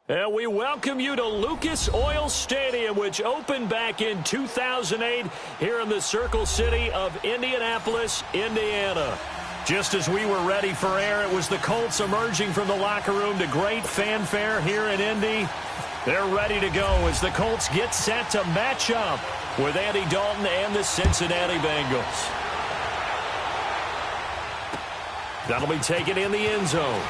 And we welcome you to Lucas Oil Stadium, which opened back in 2008 here in the Circle City of Indianapolis, Indiana. Just as we were ready for air, it was the Colts emerging from the locker room to great fanfare here in Indy. They're ready to go as the Colts get set to match up with Andy Dalton and the Cincinnati Bengals. That'll be taken in the end zone.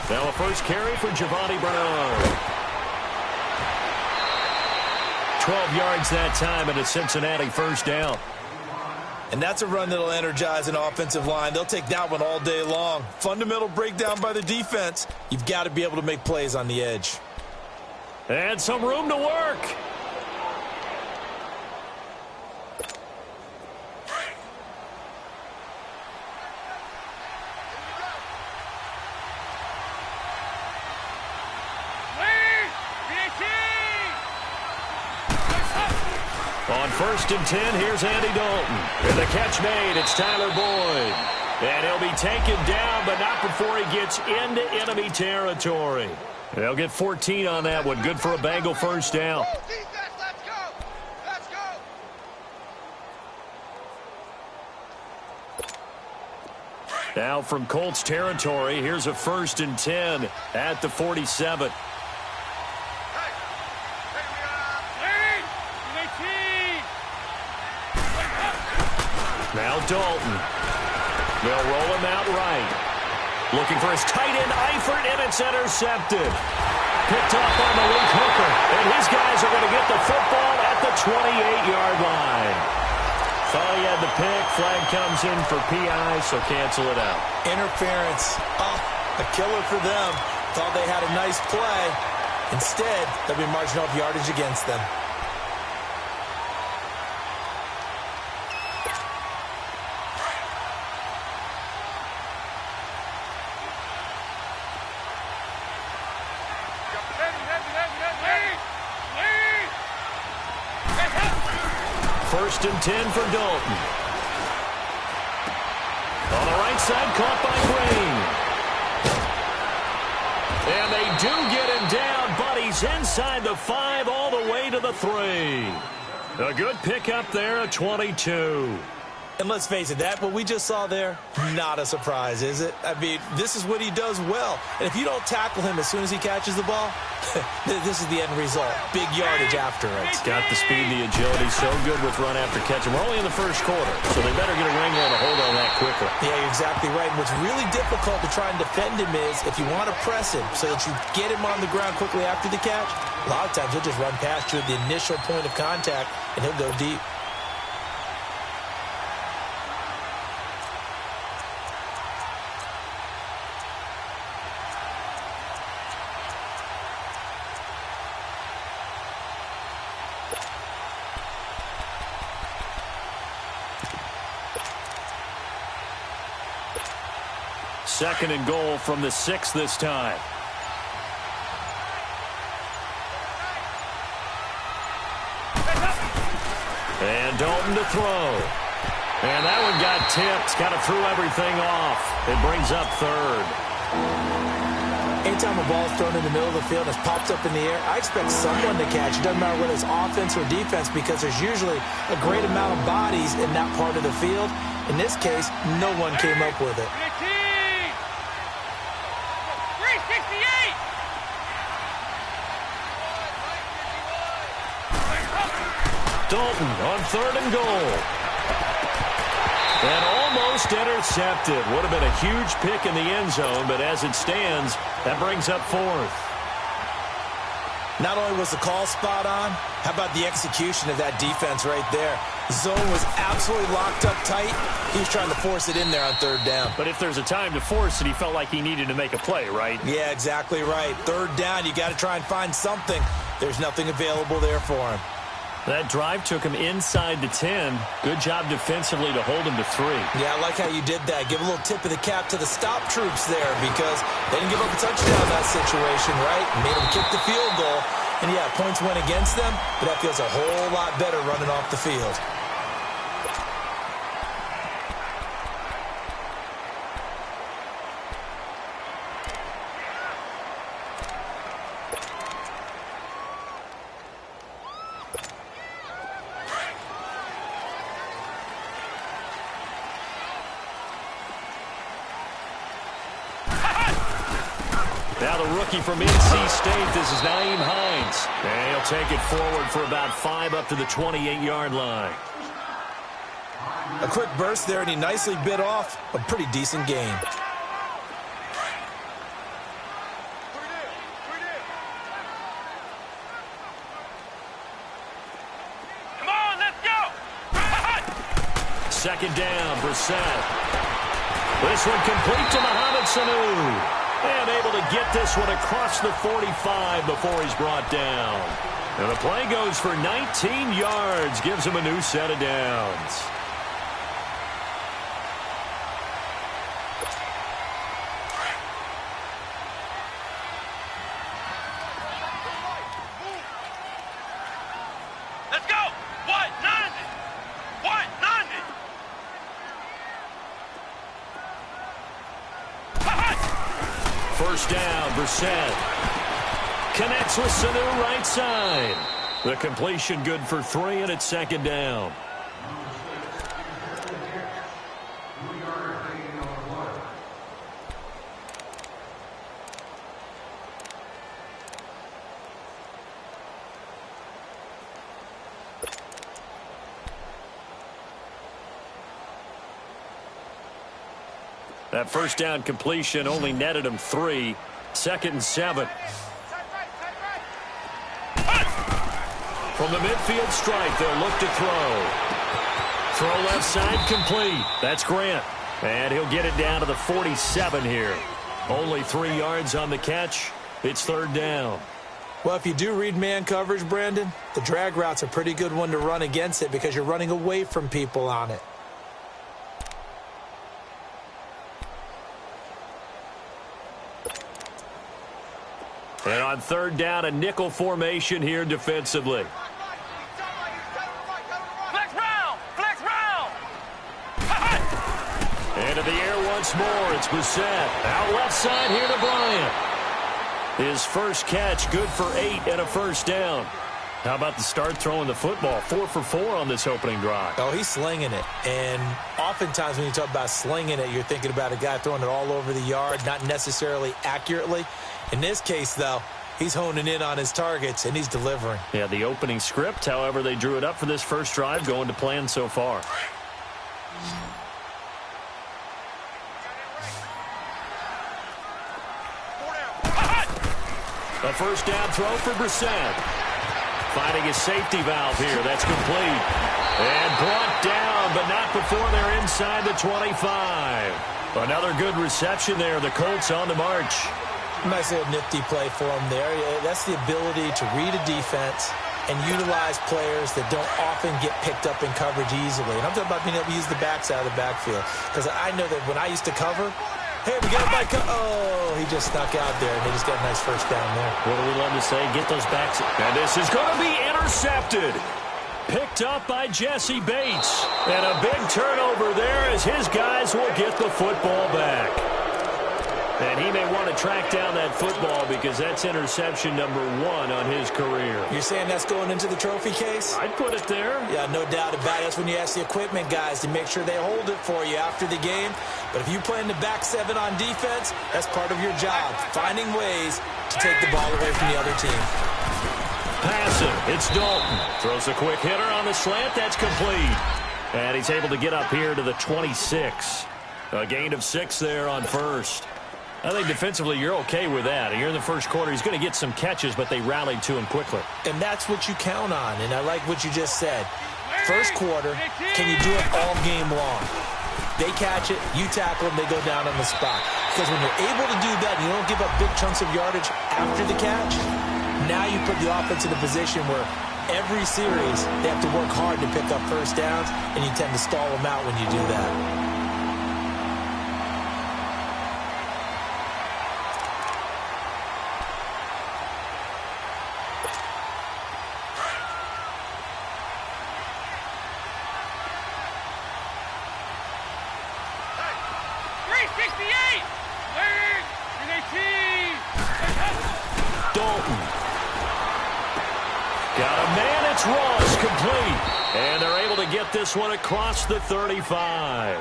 Now a first carry for Giovanni Bernard. 12 yards that time and a Cincinnati first down. And that's a run that'll energize an offensive line. They'll take that one all day long. Fundamental breakdown by the defense. You've got to be able to make plays on the edge. And some room to work. On 1st and 10, here's Andy Dalton. And the catch made, it's Tyler Boyd. And he'll be taken down, but not before he gets into enemy territory. They'll get 14 on that one. Good for a Bengal first down. Now from Colts territory, here's a 1st and 10 at the 47. Now Dalton. They'll roll him out right. Looking for his tight end, Eifert, and it's intercepted. Picked off on the weak hooker. And his guys are going to get the football at the 28-yard line. Thought he had the pick. Flag comes in for PI, so cancel it out. Interference. Oh, a killer for them. Thought they had a nice play. Instead, they'll be marching off yardage against them. First and 10 for Dalton. On the right side, caught by Green. And they do get him down, but he's inside the 5 all the way to the 3. A good pickup there at 22. And let's face it, what we just saw there, not a surprise, is it? I mean, this is what he does well. And if you don't tackle him as soon as he catches the ball, this is the end result. Big yardage after it. It's got the speed, the agility, so good with run after catch. And we're only in the first quarter, so they better get a wringer and a hold on that quickly. Yeah, you're exactly right. And what's really difficult to try and defend him is if you want to press him so that you get him on the ground quickly after the catch, a lot of times he'll just run past you at the initial point of contact, and he'll go deep. Second and goal from the 6 this time. And Dalton to throw. And that one got tipped. Kind of threw everything off. It brings up 3rd. Anytime a ball is thrown in the middle of the field and it's popped up in the air, I expect someone to catch. It doesn't matter whether it's offense or defense because there's usually a great amount of bodies in that part of the field. In this case, no one came up with it. Dalton on 3rd and goal. And almost intercepted. Would have been a huge pick in the end zone, but as it stands, that brings up 4th. Not only was the call spot on, how about the execution of that defense right there? Zone was absolutely locked up tight. He was trying to force it in there on third down. But if there's a time to force it, he felt like he needed to make a play, right? Yeah, exactly right. Third down, you got to try and find something. There's nothing available there for him. That drive took him inside the 10. Good job defensively to hold him to 3. Yeah, I like how you did that. Give a little tip of the cap to the stop troops there because they didn't give up a touchdown in that situation, right? Made them kick the field goal. And, yeah, points went against them, but that feels a whole lot better running off the field. Now the rookie from NC State, this is Nyheim Hines. And he'll take it forward for about 5 up to the 28-yard line. A quick burst there, and he nicely bit off a pretty decent gain. Come on, let's go! Second down, Brissett. This one complete to Mohamed Sanu. And able to get this one across the 45 before he's brought down. And the play goes for 19 yards, gives him a new set of downs. Let's go! What? 90! What? 90! First down, Brissett. Connects with Sanu right side. The completion good for 3, and it's second down. That first down completion only netted him 3. Second and 7. From the midfield stripe, they'll look to throw. Throw left side complete. That's Grant. And he'll get it down to the 47 here. Only 3 yards on the catch. It's third down. Well, if you do read man coverage, Brandon, the drag route's a pretty good one to run against it because you're running away from people on it. And on third down, a nickel formation here defensively. Flex round! Flex round! Into the air once more. It's Brissett. Out left side here to Bryant. His first catch, good for 8 and a first down. How about the start throwing the football? 4 for 4 on this opening drive. Oh, he's slinging it. And oftentimes when you talk about slinging it, you're thinking about a guy throwing it all over the yard, not necessarily accurately. In this case, though, he's honing in on his targets, and he's delivering. Yeah, the opening script, however, they drew it up for this first drive, going to plan so far. A first down throw for Brissett. Finding his safety valve here. That's complete. And brought down, but not before they're inside the 25. Another good reception there. The Colts on the march. Nice little nifty play for him there. That's the ability to read a defense and utilize players that don't often get picked up in coverage easily. And I'm talking about being able to use the backside of the backfield. Because I know that when I used to cover, hey, we got a bike. Oh, he just snuck out there, and they just got a nice first down there. What do we love to say? Get those backs. And this is going to be intercepted. Picked up by Jesse Bates. And a big turnover there as his guys will get the football back. And he may want to track down that football because that's interception number 1 on his career. You're saying that's going into the trophy case? I'd put it there. Yeah, no doubt about it. That's when you ask the equipment guys to make sure they hold it for you after the game. But if you play in the back 7 on defense, that's part of your job, finding ways to take the ball away from the other team. Passing, it's Dalton. Throws a quick hitter on the slant. That's complete. And he's able to get up here to the 26. A gain of 6 there on first. I think defensively you're okay with that. Here in the first quarter, he's going to get some catches, but they rallied to him quickly. And that's what you count on. And I like what you just said. First quarter, can you do it all game long? They catch it, you tackle them, they go down on the spot. Because when you're able to do that, you don't give up big chunks of yardage after the catch, now you put the offense in a position where every series they have to work hard to pick up first downs, and you tend to stall them out when you do that. Dalton. Got a man, it's Ross, complete. And they're able to get this one across the 35.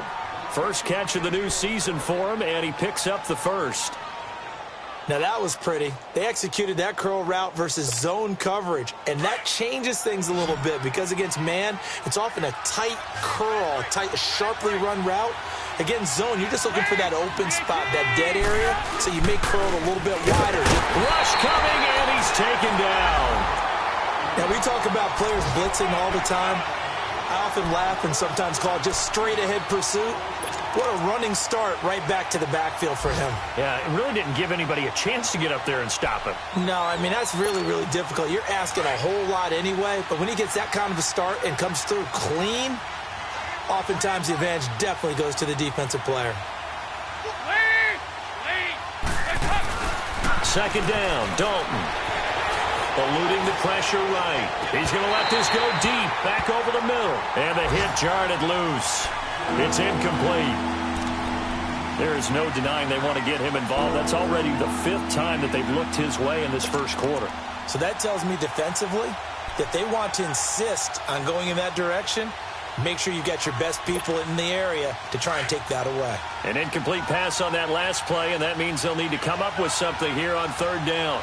First catch of the new season for him, and he picks up the first. Now that was pretty. They executed that curl route versus zone coverage, and that changes things a little bit because against man, it's often a tight curl, sharply run route. Against zone, you're just looking for that open spot, that dead area, so you make curl a little bit wider. Rush coming, and he's taken down. Now we talk about players blitzing all the time. I often laugh and sometimes call it just straight ahead pursuit. What a running start right back to the backfield for him. Yeah, it really didn't give anybody a chance to get up there and stop him. No, I mean, that's really, really difficult. You're asking a whole lot anyway, but when he gets that kind of a start and comes through clean, oftentimes the advantage definitely goes to the defensive player. Second down, Dalton. Eluding the pressure right. He's going to let this go deep, back over the middle. And the hit jarred it loose. It's incomplete. There is no denying they want to get him involved. That's already the 5th time that they've looked his way in this first quarter. So that tells me defensively that they want to insist on going in that direction. Make sure you get your best people in the area to try and take that away. An incomplete pass on that last play, and that means they'll need to come up with something here on third down.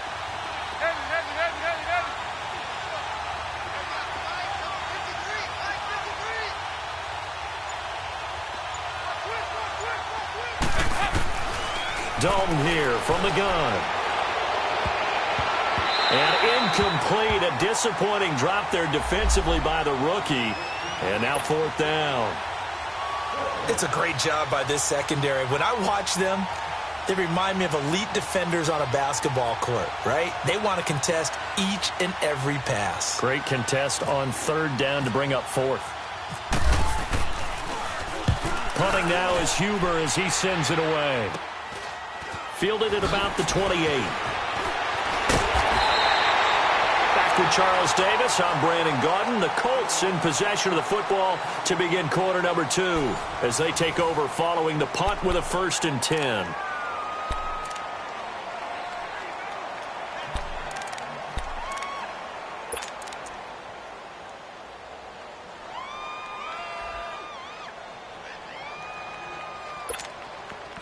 Dalton here from the gun. And incomplete. A disappointing drop there defensively by the rookie. And now fourth down. It's a great job by this secondary. When I watch them, they remind me of elite defenders on a basketball court, right? They want to contest each and every pass. Great contest on third down to bring up fourth. Punting now is Huber as he sends it away. Fielded at about the 28. Back with Charles Davis. I'm Brandon Gaudin. The Colts in possession of the football to begin quarter number 2 as they take over following the punt with a 1st and 10.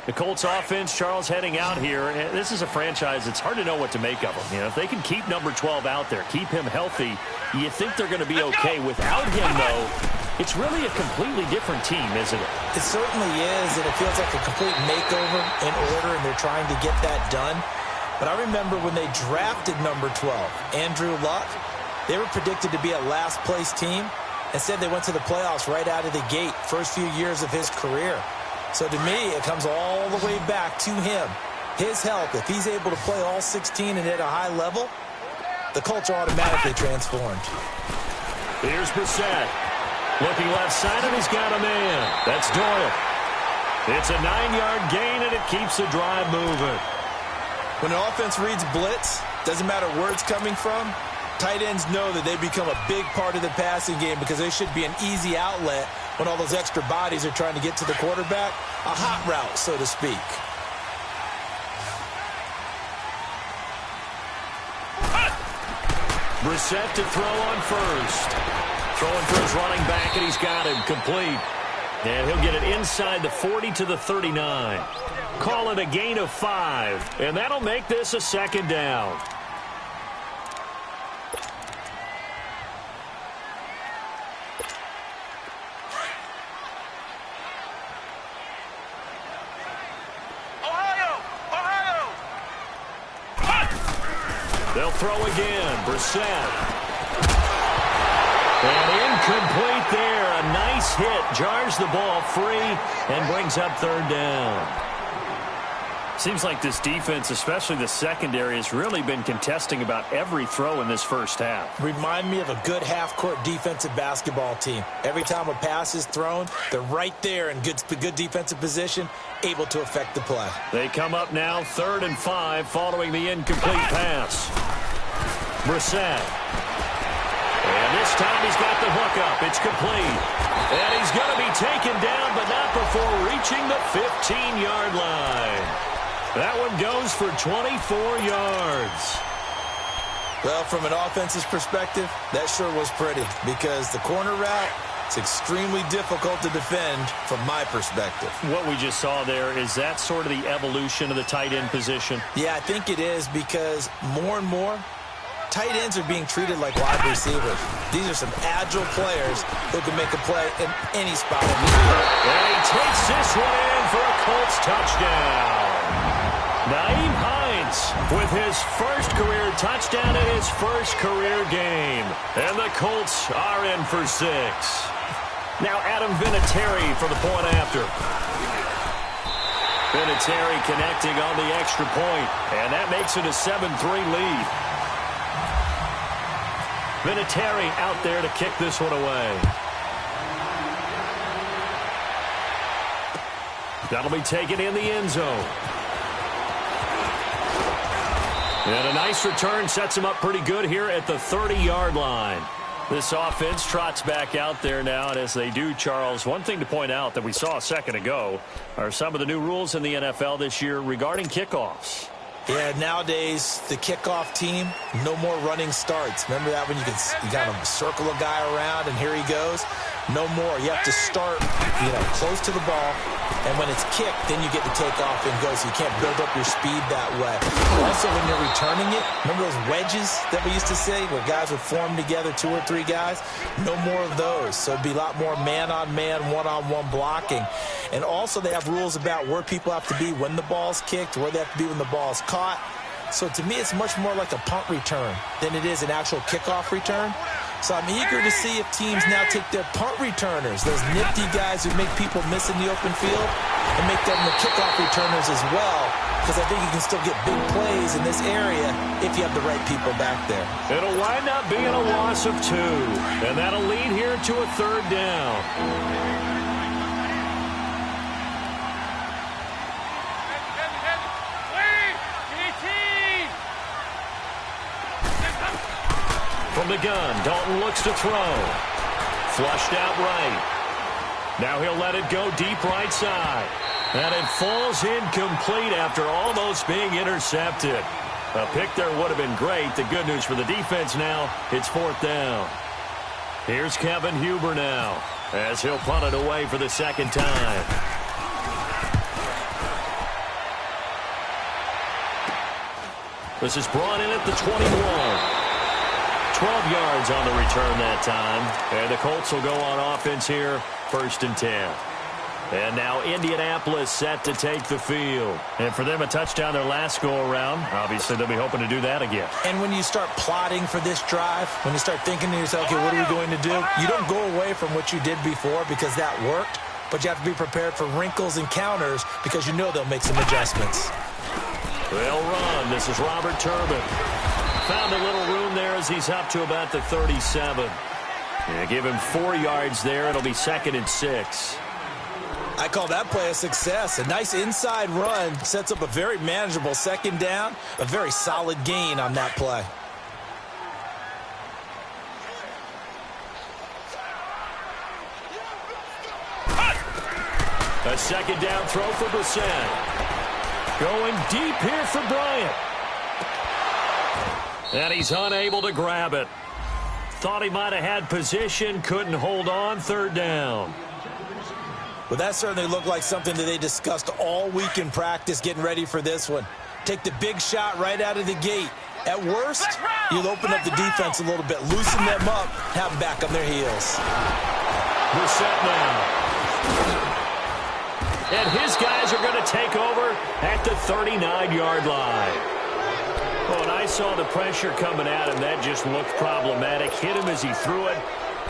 The Colts offense, Charles, heading out here. This is a franchise, it's hard to know what to make of them. You know, if they can keep number 12 out there, keep him healthy, you think they're going to be okay. Without him, though, it's really a completely different team, isn't it? It certainly is, and it feels like a complete makeover in order, and they're trying to get that done. But I remember when they drafted number 12, Andrew Luck, they were predicted to be a last-place team. Instead, they went to the playoffs right out of the gate, first few years of his career. So to me, it comes all the way back to him. His health, if he's able to play all 16 and at a high level, the Colts are automatically transformed. Here's Brissett. Looking left side, and he's got a man. That's Doyle. It's a 9-yard gain, and it keeps the drive moving. When an offense reads blitz, doesn't matter where it's coming from, tight ends know that they become a big part of the passing game because they should be an easy outlet when all those extra bodies are trying to get to the quarterback. A hot route, so to speak. Brissett to throw on first. Throwing for his running back, and he's got him complete. And he'll get it inside the 40 to the 39. Call it a gain of 5, and that'll make this a 2nd down. They'll throw again. Brissett. And incomplete there. A nice hit. Jars the ball free and brings up third down. Seems like this defense, especially the secondary, has really been contesting about every throw in this first half. Remind me of a good half-court defensive basketball team. Every time a pass is thrown, they're right there in good defensive position, able to affect the play. They come up now 3rd and 5 following the incomplete pass. Brissett. And this time he's got the hook up. It's complete. And he's going to be taken down, but not before reaching the 15-yard line. That one goes for 24 yards. Well, from an offense's perspective, that sure was pretty because the corner route, it's extremely difficult to defend from my perspective. What we just saw there, is that sort of the evolution of the tight end position? Yeah, I think it is because more and more, tight ends are being treated like wide receivers. These are some agile players who can make a play in any spot in the field. And he takes this one in for a Colts touchdown. Nyheim Hines with his first career touchdown in his first career game. And the Colts are in for 6. Now Adam Vinatieri for the point after. Vinatieri connecting on the extra point, and that makes it a 7-3 lead. Vinatieri out there to kick this one away. That'll be taken in the end zone. And a nice return sets him up pretty good here at the 30-yard line. This offense trots back out there now, and as they do, Charles, one thing to point out that we saw a second ago are some of the new rules in the NFL this year regarding kickoffs. Yeah, nowadays, the kickoff team, no more running starts. Remember that when you kind of circle a guy around and here he goes? No more. You have to start, close to the ball, and when it's kicked, then you get to take off and go, so you can't build up your speed that way. Also, when you're returning it, remember those wedges that we used to say where guys would form together, 2 or 3 guys? No more of those. So it'd be a lot more man-on-man, one-on-one blocking. And also, they have rules about where people have to be when the ball's kicked, where they have to be when the ball's caught. So to me, it's much more like a punt return than it is an actual kickoff return. So I'm eager to see if teams now take their punt returners, those nifty guys who make people miss in the open field, and make them the kickoff returners as well, because I think you can still get big plays in this area if you have the right people back there. It'll wind up being a loss of 2, and that'll lead here to a 3rd down. From the gun, Dalton looks to throw. Flushed out right. Now he'll let it go deep right side. And it falls incomplete after almost being intercepted. A pick there would have been great. The good news for the defense now, it's 4th down. Here's Kevin Huber now, as he'll punt it away for the 2nd time. This is brought in at the 21. 12 yards on the return that time. And the Colts will go on offense here, 1st and 10. And now Indianapolis set to take the field. And for them, a touchdown their last go-around. Obviously, they'll be hoping to do that again. And when you start plotting for this drive, when you start thinking to yourself, okay, what are we going to do? You don't go away from what you did before because that worked, but you have to be prepared for wrinkles and counters because you know they'll make some adjustments. They'll run. This is Robert Turbin. Found a little room there as he's up to about the 37. Yeah, give him 4 yards there. It'll be 2nd and 6. I call that play a success. A nice inside run sets up a very manageable 2nd down. A very solid gain on that play. A 2nd down throw for Brissett. Going deep here for Bryant. And he's unable to grab it. Thought he might have had position, couldn't hold on, 3rd down. Well, that certainly looked like something that they discussed all week in practice getting ready for this one. Take the big shot right out of the gate. At worst, you'll open up the defense a little bit, loosen them up, have them back on their heels. Brissett now. And his guys are going to take over at the 39-yard line. Oh, and I saw the pressure coming at him. That just looked problematic. Hit him as he threw it.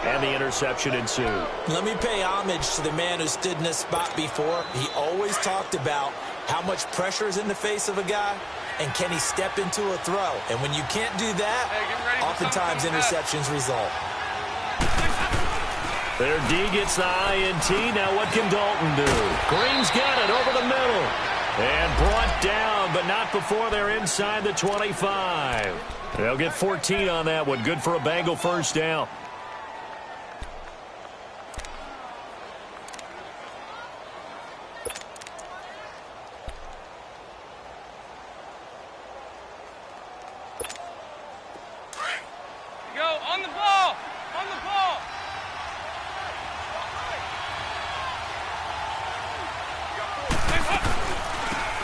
and the interception ensued. Let me pay homage to the man who stood in this spot before. He always talked about how much pressure is in the face of a guy, and can he step into a throw? And when you can't do that, oftentimes interceptions result. Their D gets the INT. Now what can Dalton do? Green's got it over the middle. And brought down, but not before they're inside the 25. They'll get 14 on that one. Good for a Bengal first down. Go on the ball. On the ball.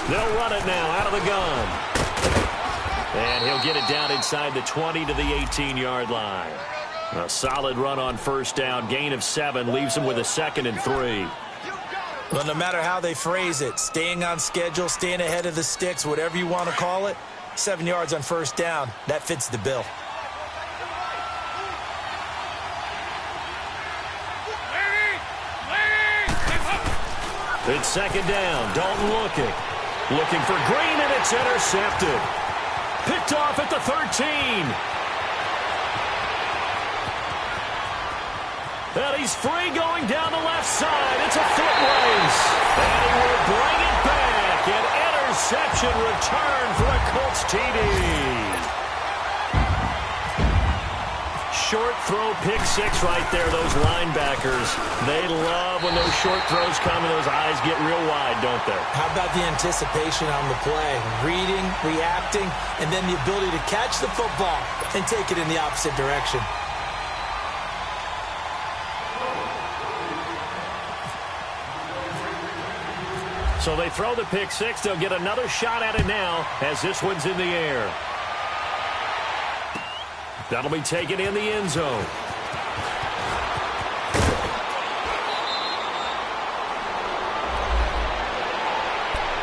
They'll run it now out of the gun. And he'll get it down inside the 20 to the 18-yard line. A solid run on first down. Gain of 7 leaves him with a 2nd and 3. Well, no matter how they phrase it, staying on schedule, staying ahead of the sticks, whatever you want to call it, 7 yards on first down, that fits the bill. It's 2nd down. Dalton looking. Looking for Green, and it's intercepted. Picked off at the 13. And he's free going down the left side. It's a foot race. And he will bring it back. An interception return for a Colts TD. Short throw, pick 6 right there. Those linebackers, they love when those short throws come and those eyes get real wide, don't they? How about the anticipation on the play? Reading, reacting, and then the ability to catch the football and take it in the opposite direction. So they throw the pick 6. They'll get another shot at it now as this one's in the air. That'll be taken in the end zone.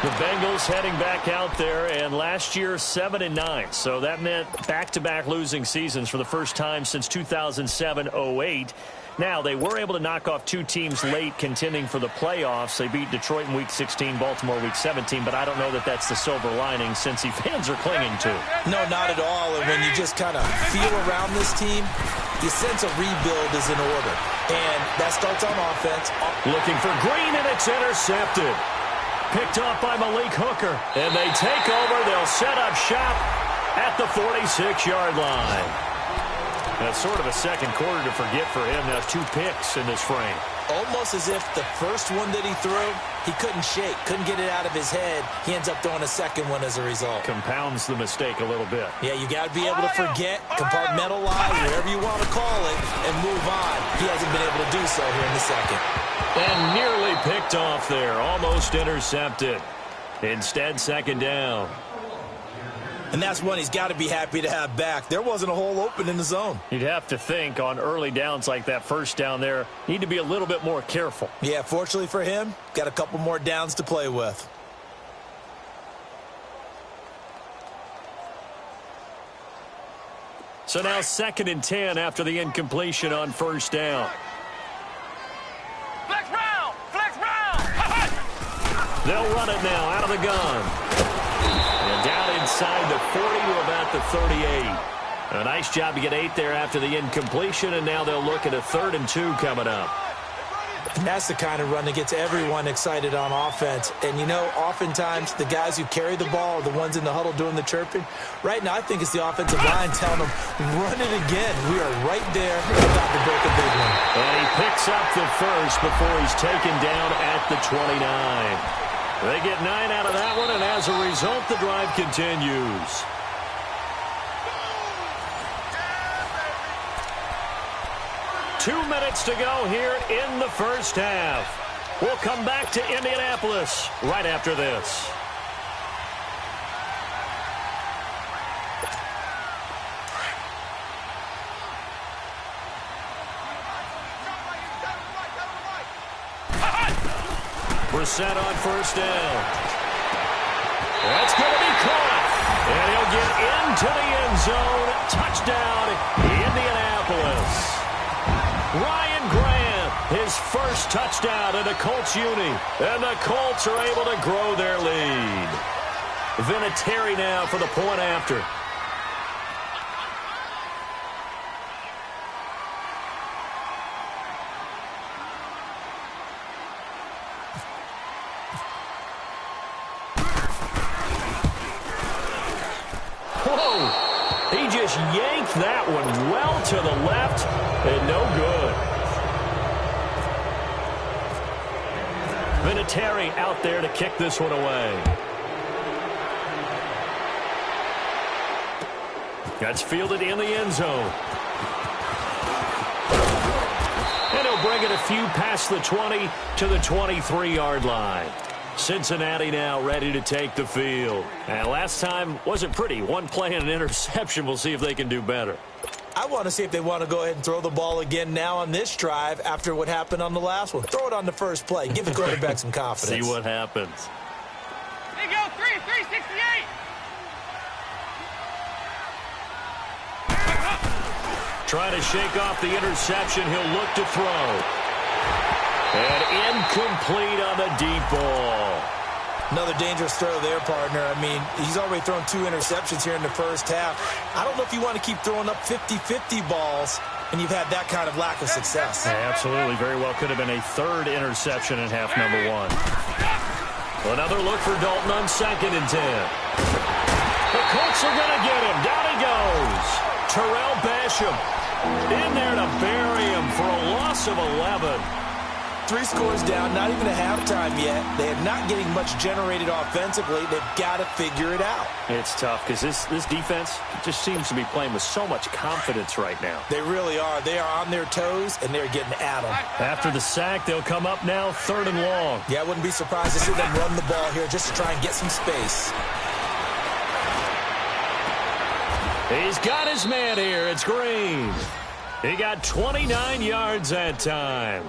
The Bengals heading back out there, and last year 7-9. So that meant back-to-back losing seasons for the first time since 2007-08. Now, they were able to knock off 2 teams late contending for the playoffs. They beat Detroit in Week 16, Baltimore Week 17, but I don't know that that's the silver lining Cincy fans are clinging to. No, not at all. And when you just kind of feel around this team, the sense of rebuild is in order. And that starts on offense. Looking for Green, and it's intercepted. Picked off by Malik Hooker. And they take over. They'll set up shop at the 46-yard line. That's sort of a second quarter to forget for him. Now 2 picks in this frame. Almost as if the first one that he threw, he couldn't shake, couldn't get it out of his head. He ends up throwing a second one as a result. Compounds the mistake a little bit. Yeah, you got to be able to forget, compartmentalize, whatever you want to call it, and move on. He hasn't been able to do so here in the second. And nearly picked off there. Almost intercepted. Instead, 2nd down. And that's one he's got to be happy to have back. There wasn't a hole open in the zone. You'd have to think on early downs like that first down there, need to be a little bit more careful. Yeah, fortunately for him, got a couple more downs to play with. So now 2nd and 10 after the incompletion on first down. Flex round! Flex round! They'll run it now out of the gun. And down inside the 40 to about the 38. A nice job to get 8 there after the incompletion, and now they'll look at a 3rd and 2 coming up. And that's the kind of run that gets everyone excited on offense. And, you know, oftentimes the guys who carry the ball are the ones in the huddle doing the chirping. Right now, I think it's the offensive line telling them, run it again. We are right there about to break a big one. And he picks up the first before he's taken down at the 29. They get 9 out of that one, and as a result, the drive continues. Two minutes to go here in the first half. We'll come back to Indianapolis right after this. Brissett on first down. That's going to be caught. And he'll get into the end zone. Touchdown, Indianapolis. first touchdown in the Colts uni. And the Colts are able to grow their lead. Vinatieri now for the point after. Whoa! He just yanked that one well to the left and no good. Vinatieri out there to kick this one away. That's fielded in the end zone. And he'll bring it a few past the 20 to the 23-yard line. Cincinnati now ready to take the field. And last time wasn't pretty. One play and an interception. We'll see if they can do better. I want to see if they want to go ahead and throw the ball again now on this drive after what happened on the last one. Throw it on the first play. Give the quarterback some confidence. See what happens. There you go, 368. Trying to shake off the interception. He'll look to throw. And incomplete on the deep ball. Another dangerous throw there, partner. I mean, he's already thrown 2 interceptions here in the first half. I don't know if you want to keep throwing up 50-50 balls, and you've had that kind of lack of success. Yeah, absolutely. Very well could have been a third interception in half number 1. Another look for Dalton on 2nd and 10. The Colts are going to get him. Down he goes. Terrell Basham in there to bury him for a loss of 11. 3 scores down, not even a halftime yet. They are not getting much generated offensively. They've got to figure it out. It's tough because this defense just seems to be playing with so much confidence right now. They really are. They are on their toes, and they're getting at them. After the sack, they'll come up now 3rd and long. Yeah, I wouldn't be surprised to see them run the ball here just to try and get some space. He's got his man here. It's Green. He got 29 yards that time.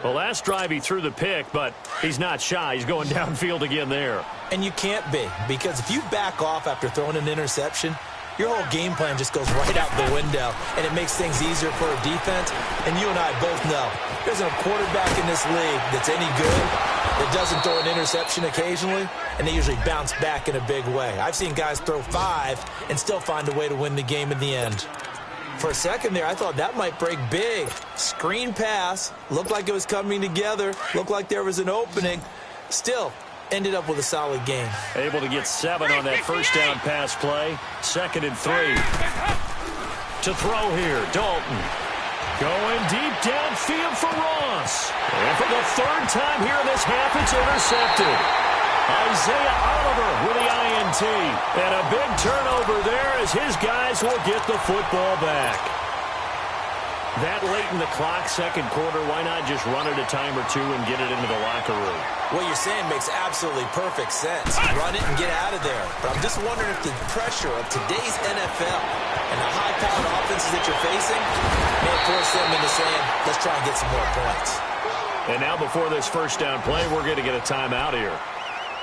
Well, last drive he threw the pick, but he's not shy. He's going downfield again there. And you can't be, because if you back off after throwing an interception, your whole game plan just goes right out the window, and it makes things easier for a defense. And you and I both know there's a quarterback in this league that's any good that doesn't throw an interception occasionally, and they usually bounce back in a big way. I've seen guys throw 5 and still find a way to win the game in the end. For a second there, I thought that might break big. Screen pass. Looked like it was coming together. Looked like there was an opening. Still, ended up with a solid game. Able to get 7 on that first down pass play. 2nd and 3. To throw here, Dalton. Going deep downfield for Ross. And for the 3rd time here in this half, it's intercepted. Isaiah Oliver with the INT. And a big turnover there as his guys will get the football back. That late in the clock, 2nd quarter, why not just run it a time or 2 and get it into the locker room? What you're saying makes absolutely perfect sense. Run it and get out of there. But I'm just wondering if the pressure of today's NFL and the high-powered offenses that you're facing may force them into saying, let's try and get some more points. And now before this first down play, we're going to get a timeout here,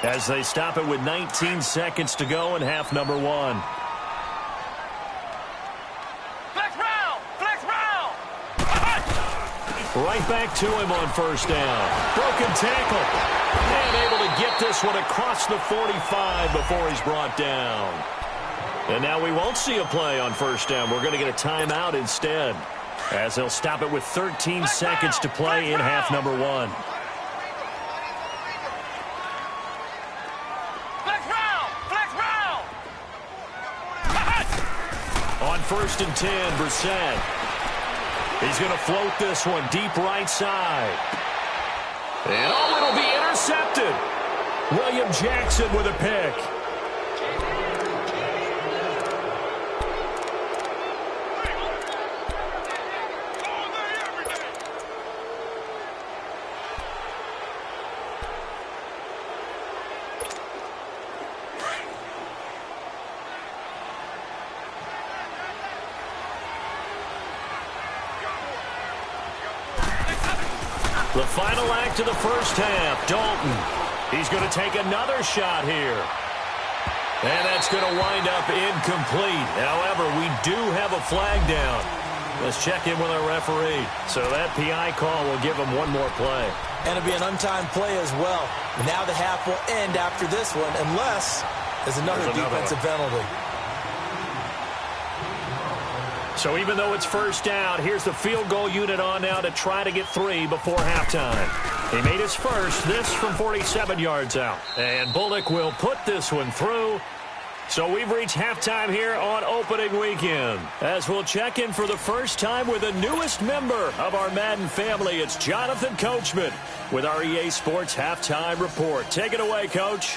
as they stop it with 19 seconds to go in half number 1. Flex round! Flex round! Right back to him on first down. Broken tackle. And able to get this one across the 45 before he's brought down. And now we won't see a play on first down. We're going to get a timeout instead, as they'll stop it with 13 seconds to play in half number 1. On 1st and 10, Brissett. He's going to float this one deep right side. And it'll be intercepted. William Jackson with a pick. The final act of the first half, Dalton. He's going to take another shot here. And that's going to wind up incomplete. However, we do have a flag down. Let's check in with our referee. So that PI call will give him one more play. And it'll be an untimed play as well. Now the half will end after this one, unless there's another defensive penalty. So even though it's first down, here's the field goal unit on now to try to get 3 before halftime. He made his first, this from 47 yards out. And Bullock will put this one through. So we've reached halftime here on opening weekend. As we'll check in for the first time with the newest member of our Madden family, it's Jonathan Coachman with our EA Sports Halftime Report. Take it away, Coach.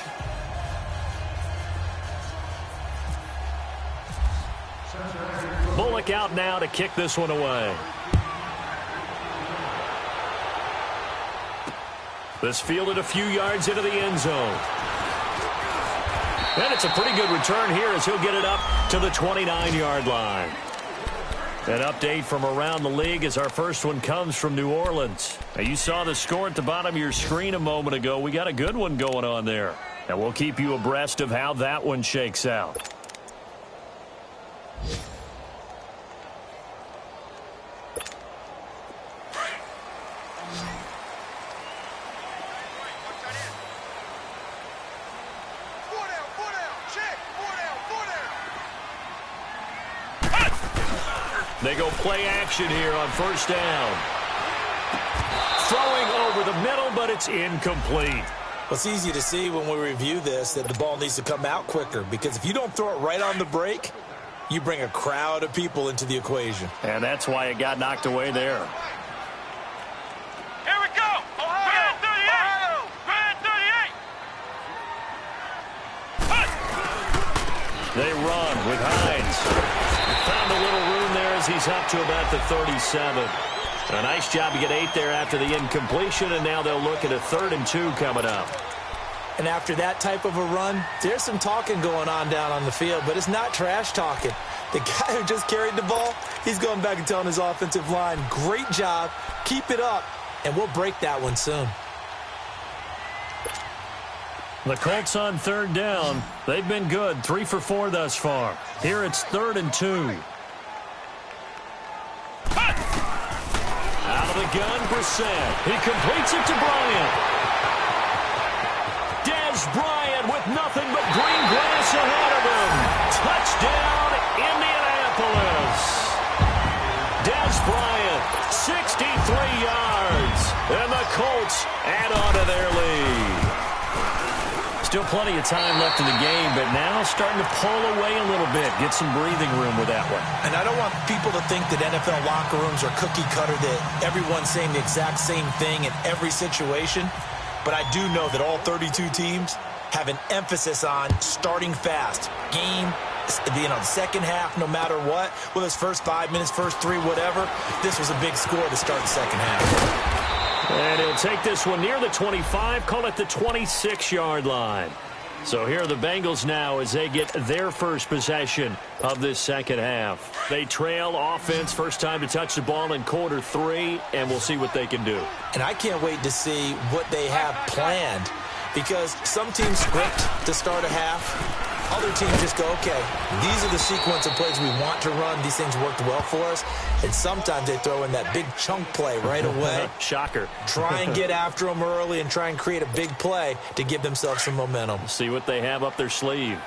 Bullock out now to kick this one away. This fielded a few yards into the end zone. And it's a pretty good return here as he'll get it up to the 29-yard line. An update from around the league as our first one comes from New Orleans. Now, you saw the score at the bottom of your screen a moment ago. We got a good one going on there. And we'll keep you abreast of how that one shakes out. They go play action here on first down. Throwing over the middle, but it's incomplete. Well, it's easy to see when we review this that the ball needs to come out quicker, because if you don't throw it right on the break, you bring a crowd of people into the equation. And that's why it got knocked away there. Here we go. Ohio. 38. They run with Hines. Found a little room there as he's up to about the 37. A nice job to get 8 there after the incompletion, and now they'll look at a 3rd and 2 coming up. And after that type of a run, there's some talking going on down on the field, but it's not trash talking. The guy who just carried the ball, he's going back and telling his offensive line, great job, keep it up, and we'll break that one soon. The Colts on 3rd down. They've been good, 3 for 4 thus far. Here it's 3rd and 2. Out of the gun, Brissett. He completes it to Bryant. Dez Bryant with nothing but green grass ahead of him. Touchdown, Indianapolis. Dez Bryant, 63 yards. And the Colts add on to their lead. Still plenty of time left in the game, but now starting to pull away a little bit. Get some breathing room with that one. And I don't want people to think that NFL locker rooms are cookie cutter, that everyone's saying the exact same thing in every situation. But I do know that all 32 teams have an emphasis on starting fast. Game, the second half, no matter what. Whether it's first 5 minutes, first 3, whatever. This was a big score to start the second half. And he'll take this one near the 25, call it the 26-yard line. So here are the Bengals now as they get their first possession of this second half. They trail offense, first time to touch the ball in quarter 3, and we'll see what they can do. And I can't wait to see what they have planned, because some teams script to start a half. Other teams just go, okay, these are the sequence of plays we want to run. These things worked well for us. And sometimes they throw in that big chunk play right away. Shocker. Try and get after them early and try and create a big play to give themselves some momentum. See what they have up their sleeve.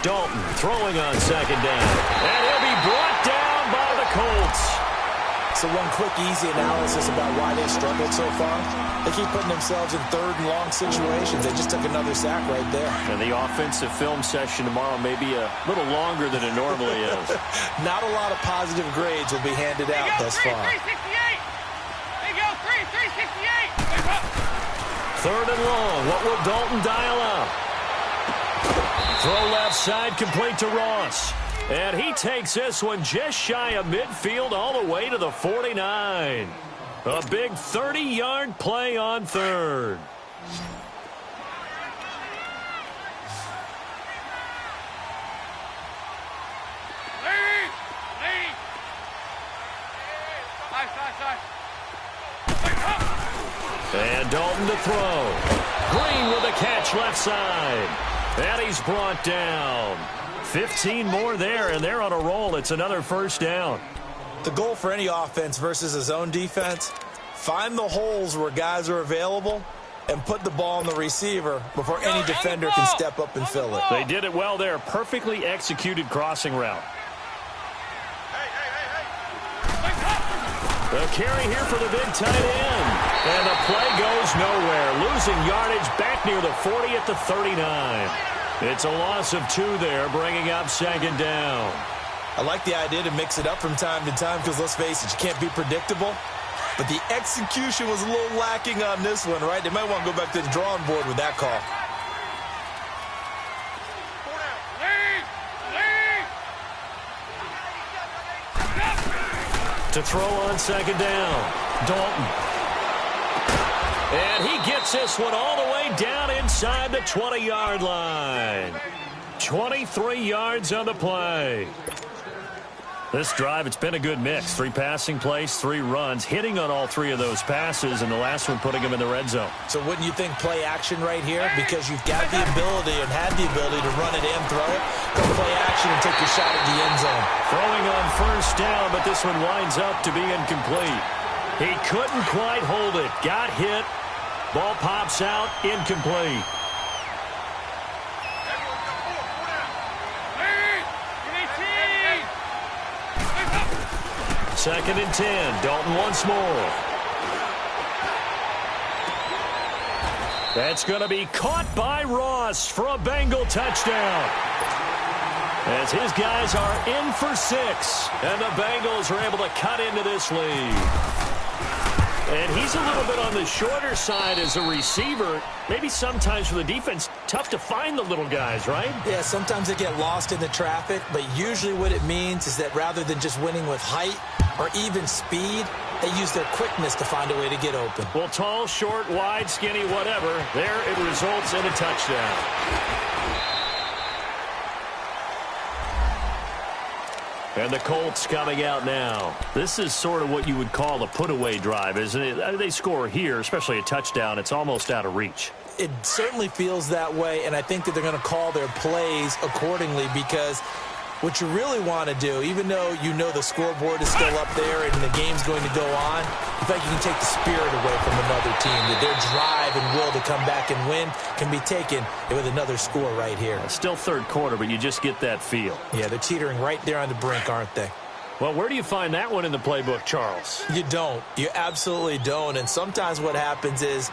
Dalton throwing on second down. And he'll be brought down by the Colts. So one quick, easy analysis about why they've struggled so far. They keep putting themselves in 3rd and long situations. They just took another sack right there. And the offensive film session tomorrow may be a little longer than it normally is. Not a lot of positive grades will be handed out thus far. 368. They go 368. 3rd and long. What will Dalton dial up? Throw left side, complete to Ross. And he takes this one just shy of midfield all the way to the 49. A big 30-yard play on 3rd. And Dalton to throw. Green with a catch left side. And he's brought down. 15 more there, and they're on a roll. It's another first down. The goal for any offense versus his own defense, find the holes where guys are available and put the ball on the receiver before any defender can step up and fill it. They did it well there. Perfectly executed crossing route. The carry here for the big tight end. And the play goes nowhere. Losing yardage back near the 40 at the 39. It's a loss of 2 there, bringing up second down. I like the idea to mix it up from time to time because, let's face it, you can't be predictable. But the execution was a little lacking on this one, right? They might want to go back to the drawing board with that call. To throw on second down, Dalton. And he gets this one all the way down inside the 20-yard line. 23 yards on the play. This drive, it's been a good mix. 3 passing plays, 3 runs, hitting on all 3 of those passes, and the last one putting him in the red zone. So wouldn't you think play action right here? Because you've got the ability and had the ability to run it and throw it. Go play action and take your shot at the end zone. Throwing on first down, but this one winds up to be incomplete. He couldn't quite hold it. Got hit. Ball pops out, incomplete. Second and 10. Dalton once more. That's going to be caught by Ross for a Bengal touchdown. As his guys are in for 6. And the Bengals are able to cut into this lead. And he's a little bit on the shorter side as a receiver. Maybe sometimes for the defense, tough to find the little guys, right? Yeah, sometimes they get lost in the traffic, but usually what it means is that rather than just winning with height or even speed, they use their quickness to find a way to get open. Well, tall, short, wide, skinny, whatever, there it results in a touchdown. And the Colts coming out now. This is sort of what you would call a put-away drive, isn't it? They score here, especially a touchdown. It's almost out of reach. It certainly feels that way, and I think that they're going to call their plays accordingly because what you really want to do, even though you know the scoreboard is still up there and the game's going to go on, in fact, you can take the spirit away from another team. That their drive and will to come back and win can be taken with another score right here. Still third quarter, but you just get that feel. Yeah, they're teetering right there on the brink, aren't they? Well, where do you find that one in the playbook, Charles? You don't. You absolutely don't. And sometimes what happens is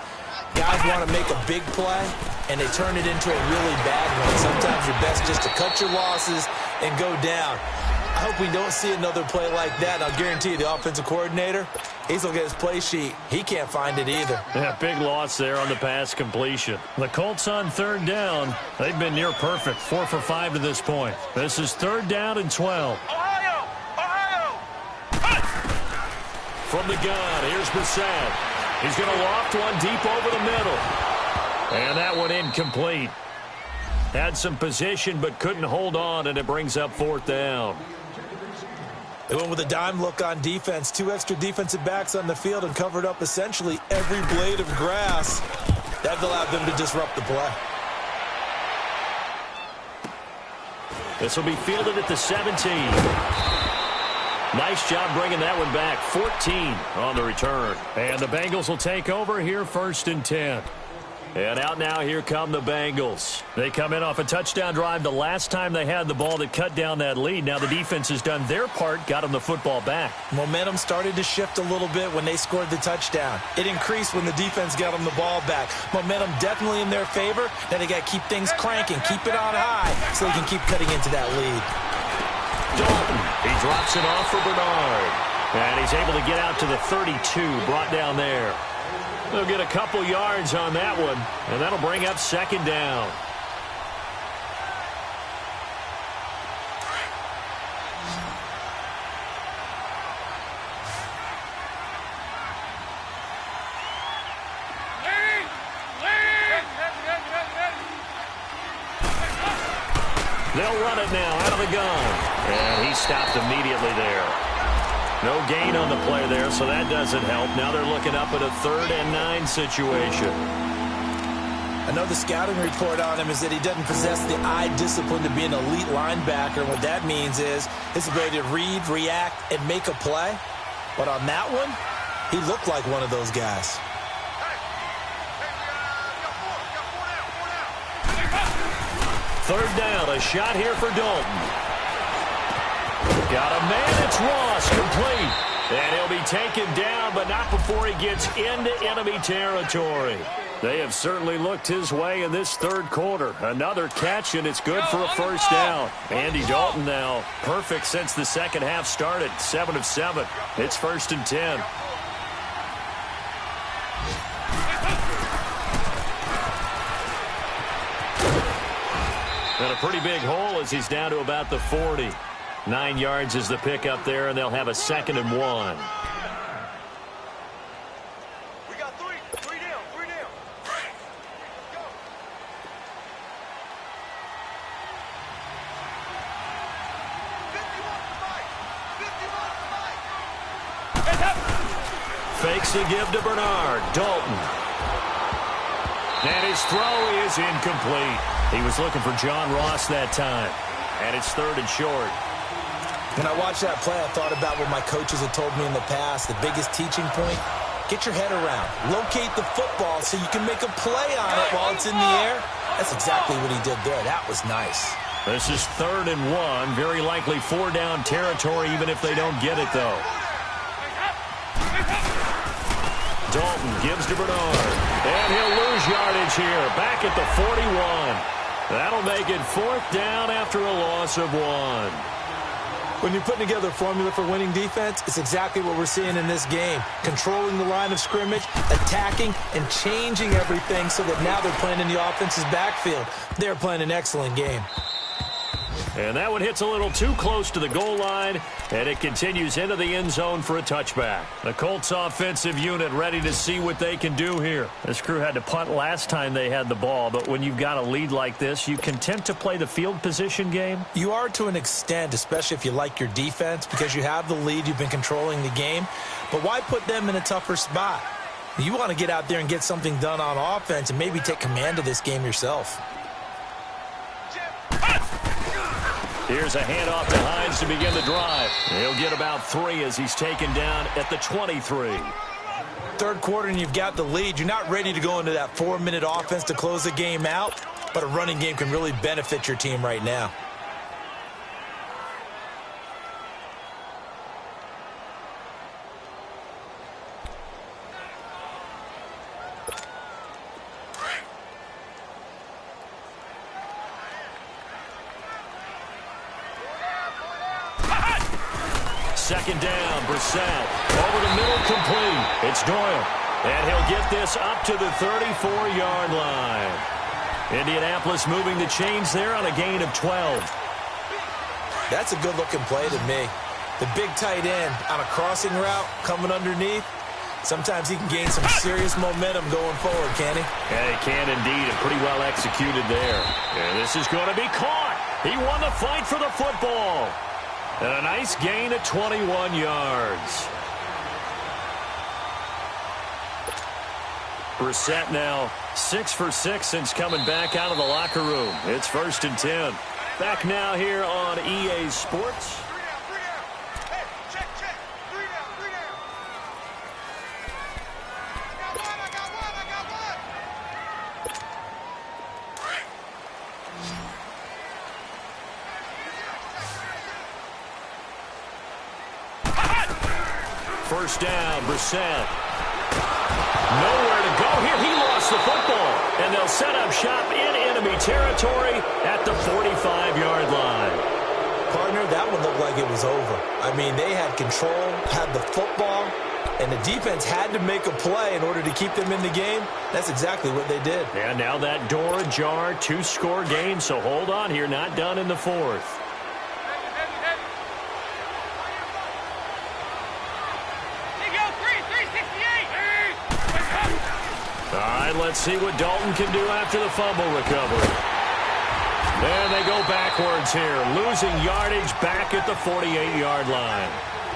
guys want to make a big play, and they turn it into a really bad one. Sometimes you're best just to cut your losses and go down. I hope we don't see another play like that. I'll guarantee you the offensive coordinator, he's looking at his play sheet. He can't find it either. Yeah, big loss there on the pass completion. The Colts on third down. They've been near perfect. 4 for 5 to this point. This is third down and 12. Ohio! From the gun, here's Brissett. He's going to loft one deep over the middle. And that one incomplete. Had some position but couldn't hold on, and it brings up fourth down. They went with a dime look on defense. 2 extra defensive backs on the field and covered up essentially every blade of grass. That allowed them to disrupt the play. This will be fielded at the 17. Nice job bringing that one back. 14 on the return. And the Bengals will take over here, first and 10. And out now, here come the Bengals. They come in off a touchdown drive the last time they had the ball that cut down that lead. Now the defense has done their part, got them the football back. Momentum started to shift a little bit when they scored the touchdown. It increased when the defense got them the ball back. Momentum definitely in their favor. Now they got to keep things cranking, keep it on high so they can keep cutting into that lead. Dalton, he drops it off for Bernard. And he's able to get out to the 32, brought down there. They'll get a couple yards on that one, and that'll bring up second down. They'll run it now out of the gun. And he stopped immediately there. No gain on the play there, so that doesn't help. Now they're looking up at a 3rd and 9 situation. I know the scouting report on him is that he doesn't possess the eye discipline to be an elite linebacker. And what that means is his ability to read, react, and make a play. But on that one, he looked like one of those guys. Third down, a shot here for Dalton. Got a man, it's Ross, complete. And he'll be taken down, but not before he gets into enemy territory. They have certainly looked his way in this third quarter. Another catch, and it's good for a first down. Andy Dalton now perfect since the second half started. 7 of 7. It's 1st and 10. And a pretty big hole as he's down to about the 40. 9 yards is the pickup there, and they'll have a 2nd and 1. Fakes the give to Bernard. Dalton. And his throw is incomplete. He was looking for John Ross that time. And it's 3rd and short. When I watched that play, I thought about what my coaches had told me in the past. The biggest teaching point, get your head around. Locate the football so you can make a play on it while it's in the air. That's exactly what he did there. That was nice. This is 3rd and 1. Very likely 4-down territory even if they don't get it, though. Dalton gives to Bernard. And he'll lose yardage here. Back at the 41. That'll make it 4th down after a loss of 1. When you're putting together a formula for winning defense, it's exactly what we're seeing in this game. Controlling the line of scrimmage, attacking, and changing everything so that now they're playing in the offense's backfield. They're playing an excellent game. And that one hits a little too close to the goal line, and it continues into the end zone for a touchback. The Colts offensive unit ready to see what they can do here. This crew had to punt last time they had the ball, but when you've got a lead like this, you content to play the field position game? You are to an extent, especially if you like your defense, because you have the lead, you've been controlling the game. But why put them in a tougher spot? You want to get out there and get something done on offense and maybe take command of this game yourself. Here's a handoff to Hines to begin the drive. He'll get about 3 as he's taken down at the 23. Third quarter and you've got the lead. You're not ready to go into that 4-minute offense to close the game out, but a running game can really benefit your team right now. Second down, Brissett. Over the middle, complete. It's Doyle. And he'll get this up to the 34-yard line. Indianapolis moving the chains there on a gain of 12. That's a good-looking play to me. The big tight end on a crossing route coming underneath. Sometimes he can gain some serious momentum going forward, can he? Yeah, he can indeed, and pretty well executed there. And this is going to be caught. He won the fight for the football. And a nice gain of 21 yards. Brissett now 6 for 6 since coming back out of the locker room. It's 1st and 10. Back now here on EA Sports. First down, Brissett. Nowhere to go here. He lost the football. And they'll set up shop in enemy territory at the 45-yard line. Partner, that one looked like it was over. I mean, they had control, had the football, and the defense had to make a play in order to keep them in the game. That's exactly what they did. And now that door ajar, 2-score game. So hold on here, not done in the 4th. All right, let's see what Dalton can do after the fumble recovery. And they go backwards here, losing yardage back at the 48-yard line.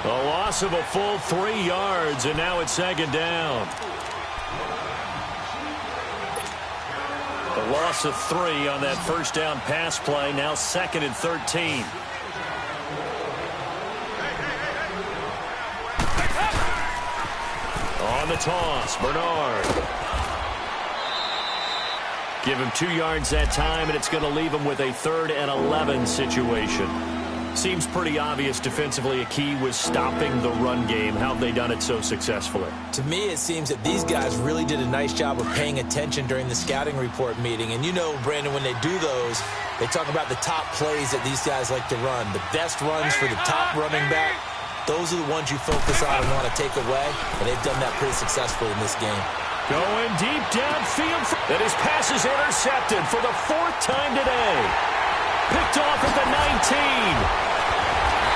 A loss of a full 3 yards, and now it's 2nd down. A loss of 3 on that first down pass play. Now 2nd and 13. On the toss, Bernard. Give him 2 yards that time, and it's going to leave him with a 3rd and 11 situation. Seems pretty obvious defensively a key was stopping the run game. How have they done it so successfully? To me, it seems that these guys really did a nice job of paying attention during the scouting report meeting. And you know, Brandon, when they do those, they talk about the top plays that these guys like to run. The best runs for the top running back. Those are the ones you focus on and want to take away. And they've done that pretty successfully in this game. Going deep downfield. And his pass is intercepted for the 4th time today. Picked off at the 19.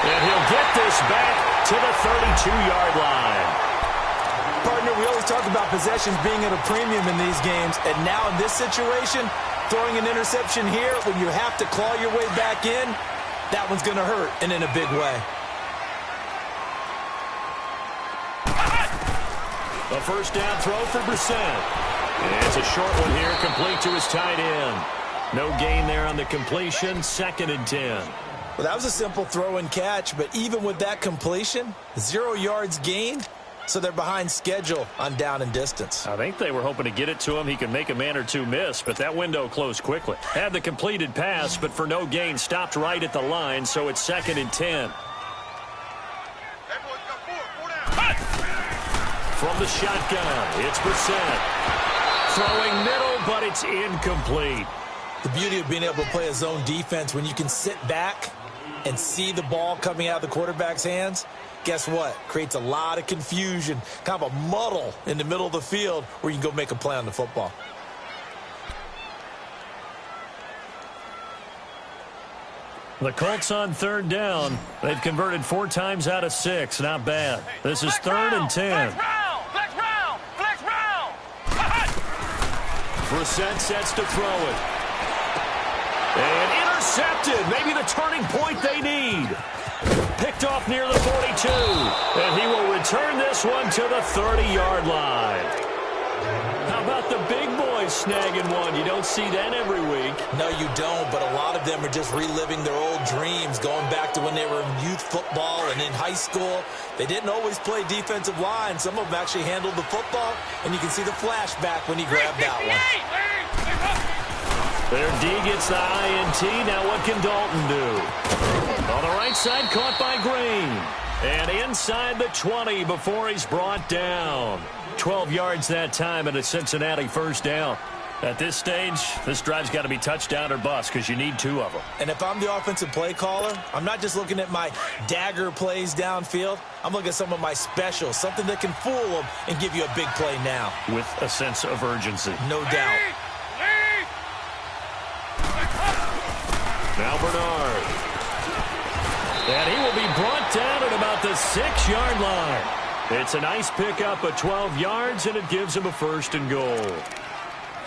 And he'll get this back to the 32-yard line. Partner, we always talk about possessions being at a premium in these games. And now in this situation, throwing an interception here when you have to claw your way back in, that one's going to hurt, and in a big way. A first down throw for Brissett. And it's a short one here, complete to his tight end. No gain there on the completion, 2nd and 10. Well, that was a simple throw and catch, but even with that completion, 0 yards gained, so they're behind schedule on down and distance. I think they were hoping to get it to him. He could make a man or two miss, but that window closed quickly. Had the completed pass, but for no gain, stopped right at the line, so it's 2nd and 10. From the shotgun, it's Brissett. Throwing middle, but it's incomplete. The beauty of being able to play a zone defense when you can sit back and see the ball coming out of the quarterback's hands, guess what? Creates a lot of confusion, kind of a muddle in the middle of the field where you can go make a play on the football. The Colts on 3rd down. They've converted 4 times out of 6. Not bad. This is 3rd and 10. Flex round. Brissett sets to throw it. And intercepted. Maybe the turning point they need. Picked off near the 42. And he will return this one to the 30-yard line. How about the big boys snagging one? You don't see that every week. No, you don't, but a lot of them are just reliving their old dreams, going back to when they were in youth football and in high school. They didn't always play defensive line. Some of them actually handled the football, and you can see the flashback when he grabbed that one. Their D gets the INT. Now what can Dalton do? On the right side, caught by Green. And inside the 20 before he's brought down. 12 yards that time and a Cincinnati first down. At this stage, this drive's got to be touchdown or bust because you need 2 of them. And if I'm the offensive play caller, I'm not just looking at my dagger plays downfield. I'm looking at some of my specials, something that can fool them and give you a big play now. With a sense of urgency. No doubt. Now Bernard. And he will be brought down at about the 6-yard line. It's a nice pickup of 12 yards, and it gives him a 1st and goal.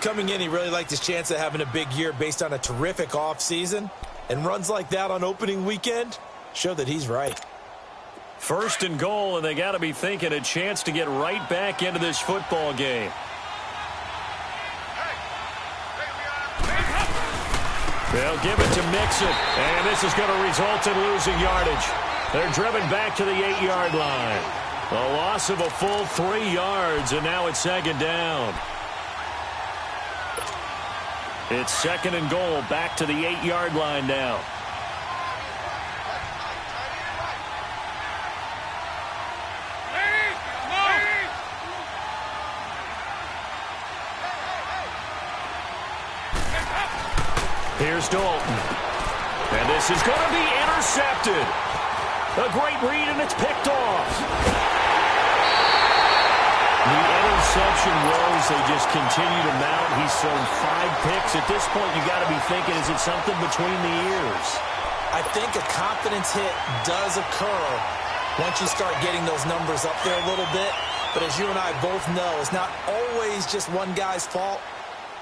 Coming in, he really liked his chance of having a big year based on a terrific offseason. And runs like that on opening weekend show that he's right. 1st and goal, and they got to be thinking a chance to get right back into this football game. They'll give it to Mixon, and this is going to result in losing yardage. They're driven back to the 8-yard line. A loss of a full 3 yards, and now it's 2nd down. It's 2nd and goal, back to the 8-yard line now. Here's Dalton. And this is going to be intercepted. A great read, and it's picked off. The interception woes, they just continue to mount. He's thrown 5 picks. At this point, you got to be thinking, is it something between the ears? I think a confidence hit does occur once you start getting those numbers up there a little bit. But as you and I both know, it's not always just one guy's fault.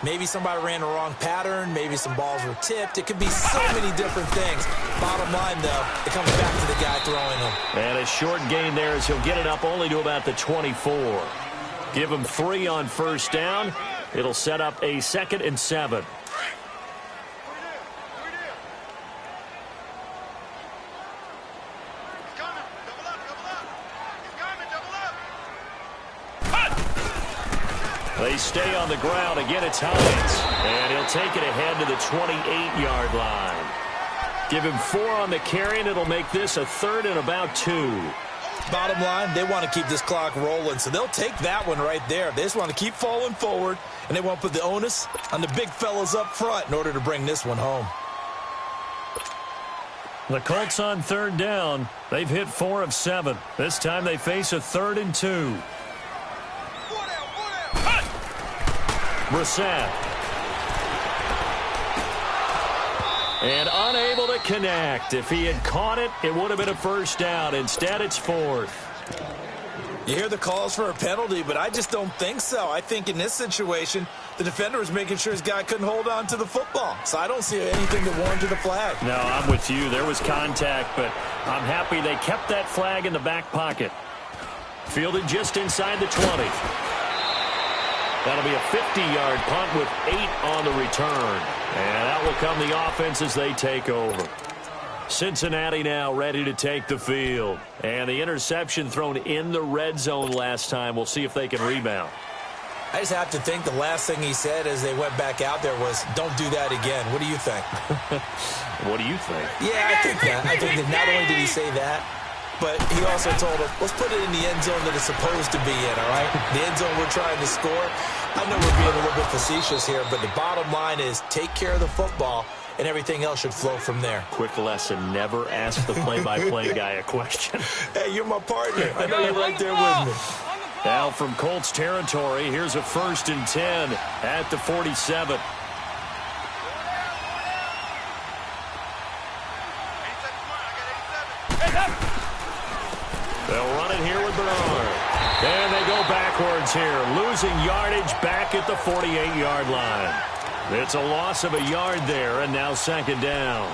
Maybe somebody ran the wrong pattern. Maybe some balls were tipped. It could be so many different things. Bottom line, though, it comes back to the guy throwing them. And a short gain there as he'll get it up only to about the 24. Give him 3 on first down. It'll set up a 2nd and 7. They stay on the ground. Again, it's Hines. And he'll take it ahead to the 28-yard line. Give him 4 on the carry, and it'll make this a 3rd and about 2. Bottom line, they want to keep this clock rolling, so they'll take that one right there. They just want to keep falling forward, and they want to put the onus on the big fellas up front in order to bring this one home. The Colts on 3rd down. They've hit 4 of 7. This time they face a 3rd and 2. Brissett. And unable to connect. If he had caught it, it would have been a 1st down. Instead, it's 4th. You hear the calls for a penalty, but I just don't think so. I think in this situation, the defender was making sure his guy couldn't hold on to the football. So I don't see anything that warranted a flag. No, I'm with you. There was contact, but I'm happy they kept that flag in the back pocket. Fielded just inside the 20. That'll be a 50-yard punt with 8 on the return. And out will come the offense as they take over. Cincinnati now ready to take the field. And the interception thrown in the red zone last time. We'll see if they can rebound. I just have to think the last thing he said as they went back out there was, don't do that again. What do you think? What do you think? Yeah, I think that. I think that not only did he say that, but he also told him, let's put it in the end zone that it's supposed to be in, all right? The end zone we're trying to score. I know we're being a little bit facetious here, but the bottom line is take care of the football, and everything else should flow from there. Quick lesson, never ask the play-by-play guy a question. Hey, you're my partner. I know you're right there with me. Now from Colts territory, here's a 1st and 10 at the 47. They'll run it here with Bernard. And they go backwards here, losing yardage back at the 48-yard line. It's a loss of a yard there, and now 2nd down.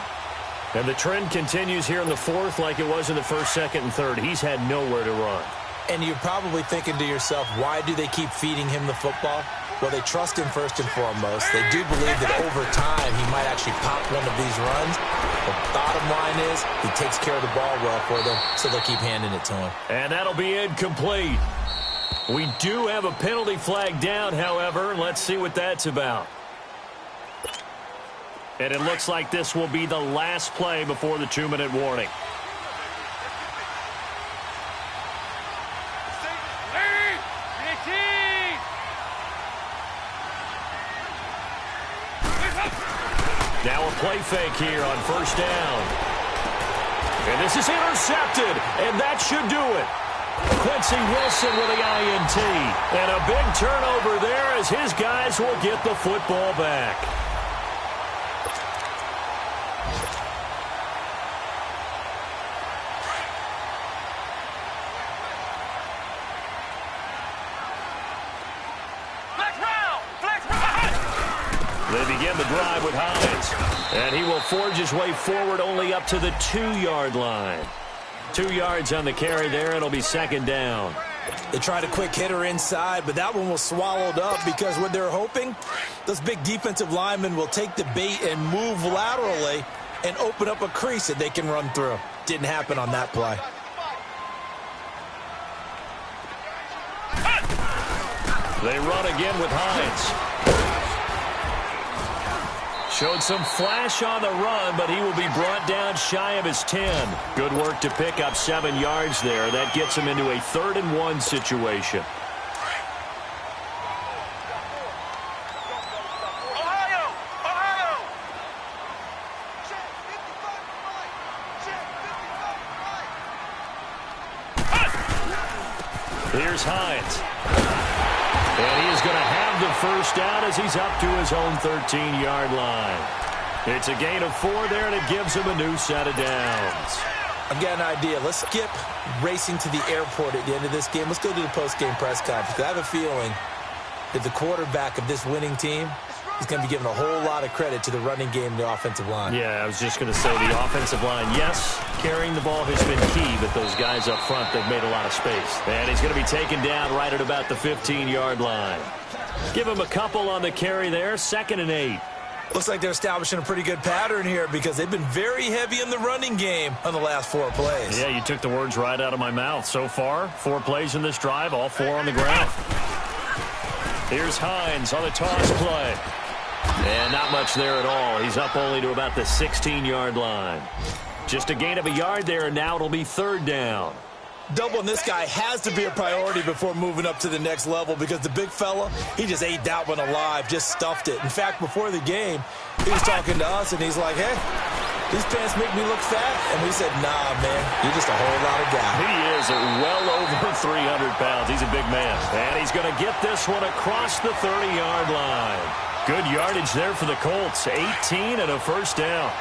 And the trend continues here in the 4th like it was in the 1st, 2nd, and 3rd. He's had nowhere to run. And you're probably thinking to yourself, why do they keep feeding him the football? Well, they trust him first and foremost. They do believe that over time he might actually pop one of these runs. The bottom line is he takes care of the ball well for them, so they'll keep handing it to him. And that'll be incomplete. We do have a penalty flag down, however. Let's see what that's about. And it looks like this will be the last play before the 2-minute warning. Now a play fake here on 1st down. And this is intercepted, and that should do it. Quincy Wilson with the INT. And a big turnover there as his guys will get the football back. They begin the drive with Hines. And he will forge his way forward only up to the 2-yard line. 2 yards on the carry there. It'll be 2nd down. They tried a quick hitter inside, but that one was swallowed up because what they're hoping, those big defensive linemen will take the bait and move laterally and open up a crease that they can run through. Didn't happen on that play. They run again with Hines. Showed some flash on the run, but he will be brought down shy of his 10. Good work to pick up 7 yards there. That gets him into a 3rd and 1 situation. Here's Hines. And he is going to have the 1st down as he's up to his own 13-yard line. It's a gain of 4 there, and it gives him a new set of downs. I've got an idea. Let's skip racing to the airport at the end of this game. Let's go to the post-game press conference. I have a feeling that the quarterback of this winning team he's going to be given a whole lot of credit to the running game and the offensive line. Yeah, I was just going to say the offensive line, yes, carrying the ball has been key, but those guys up front, they've made a lot of space. And he's going to be taken down right at about the 15-yard line. Give him a couple on the carry there, 2nd and 8. Looks like they're establishing a pretty good pattern here because they've been very heavy in the running game on the last 4 plays. Yeah, you took the words right out of my mouth. So far, 4 plays in this drive, all 4 on the ground. Here's Hines on the toss play. And not much there at all. He's up only to about the 16-yard line. Just a gain of a yard there, and now it'll be 3rd down. Doubling this guy has to be a priority before moving up to the next level because the big fella, he just ate that one alive, just stuffed it. In fact, before the game, he was talking to us, and he's like, hey, these pants make me look fat. And we said, nah, man, you're just a whole lot of guy. He is well over 300 pounds. He's a big man. And he's going to get this one across the 30-yard line. Good yardage there for the Colts. 18 and a 1st down.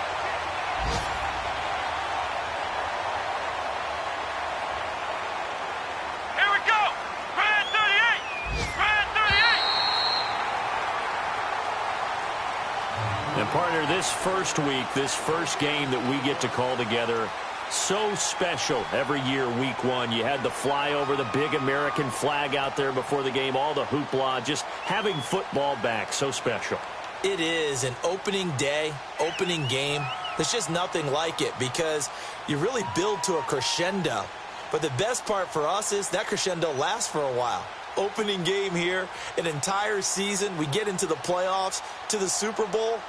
And partner, this first week, this first game that we get to call together, so special every year, week 1. You had the flyover, the big American flag out there before the game, all the hoopla, just having football back, so special. It is an opening day, opening game. There's just nothing like it because you really build to a crescendo. But the best part for us is that crescendo lasts for a while. Opening game here, an entire season. We get into the playoffs, to the Super Bowl.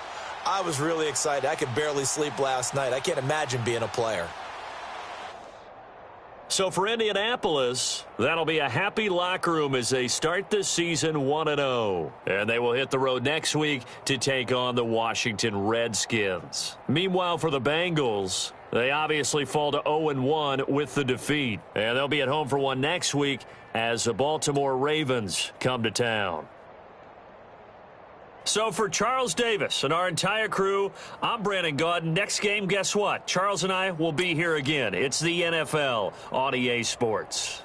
I was really excited. I could barely sleep last night. I can't imagine being a player. So for Indianapolis, that'll be a happy locker room as they start this season 1-0. And they will hit the road next week to take on the Washington Redskins. Meanwhile, for the Bengals, they obviously fall to 0-1 with the defeat. And they'll be at home for one next week as the Baltimore Ravens come to town. So for Charles Davis and our entire crew, I'm Brandon Gaudin. Next game, guess what? Charles and I will be here again. It's the NFL on EA Sports.